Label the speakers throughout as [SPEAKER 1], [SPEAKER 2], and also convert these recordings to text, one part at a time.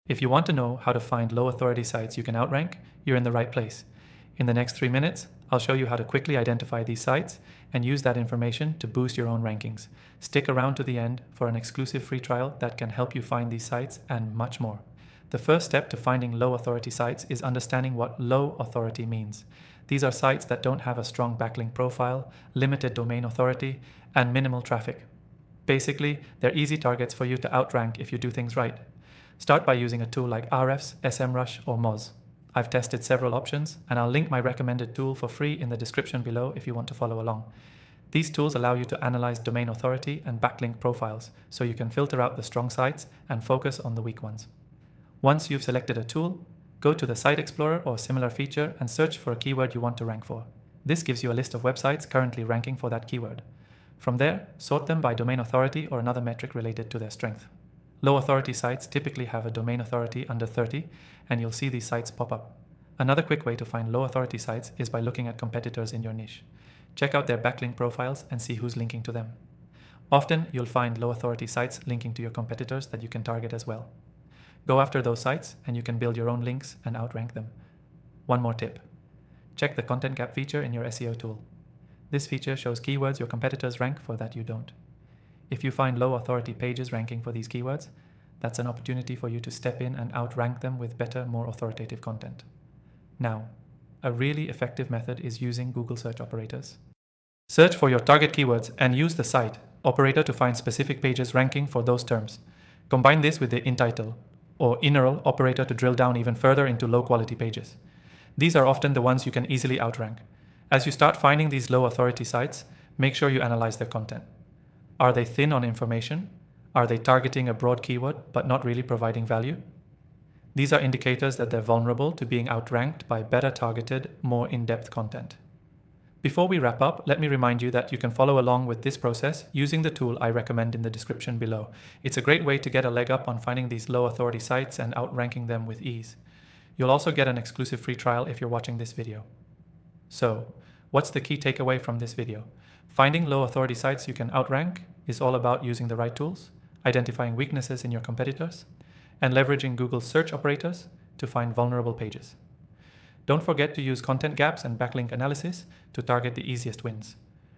[SPEAKER 1] If you want to know how to find low authority sites you can outrank, you're in the right place. In the next 3 minutes, I'll show you how to quickly identify these sites and use that information to boost your own rankings. Stick around to the end for an exclusive free trial that can help you find these sites and much more. The first step to finding low authority sites is understanding what low authority means. These are sites that don't have a strong backlink profile, limited domain authority, and minimal traffic. Basically, they're easy targets for you to outrank if you do things right. Start by using a tool like Ahrefs, SEMrush, or Moz. I've tested several options, and I'll link my recommended tool for free in the description below if you want to follow along. These tools allow you to analyze domain authority and backlink profiles, so you can filter out the strong sites and focus on the weak ones. Once you've selected a tool, go to the Site Explorer or similar feature and search for a keyword you want to rank for. This gives you a list of websites currently ranking for that keyword. From there, sort them by domain authority or another metric related to their strength. Low authority sites typically have a domain authority under 30, and you'll see these sites pop up. Another quick way to find low authority sites is by looking at competitors in your niche. Check out their backlink profiles and see who's linking to them. Often, you'll find low authority sites linking to your competitors that you can target as well. Go after those sites and you can build your own links and outrank them. One more tip. Check the content gap feature in your SEO tool. This feature shows keywords your competitors rank for that you don't. If you find low authority pages ranking for these keywords, that's an opportunity for you to step in and outrank them with better, more authoritative content. Now, a really effective method is using Google search operators. Search for your target keywords and use the cite operator to find specific pages ranking for those terms. Combine this with the in-title or innerl operator to drill down even further into low-quality pages. These are often the ones you can easily outrank. As you start finding these low authority sites, make sure you analyze their content. Are they thin on information? Are they targeting a broad keyword but not really providing value? These are indicators that they're vulnerable to being outranked by better targeted, more in-depth content. Before we wrap up, let me remind you that you can follow along with this process using the tool I recommend in the description below. It's a great way to get a leg up on finding these low authority sites and outranking them with ease. You'll also get an exclusive free trial if you're watching this video. So, what's the key takeaway from this video? Finding low authority sites you can outrank is all about using the right tools, identifying weaknesses in your competitors, and leveraging Google's search operators to find vulnerable pages. Don't forget to use content gaps and backlink analysis to target the easiest wins.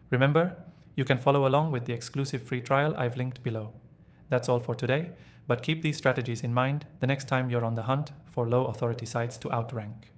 [SPEAKER 1] Remember, you can follow along with the exclusive free trial I've linked below. That's all for today, but keep these strategies in mind the next time you're on the hunt for low authority sites to outrank.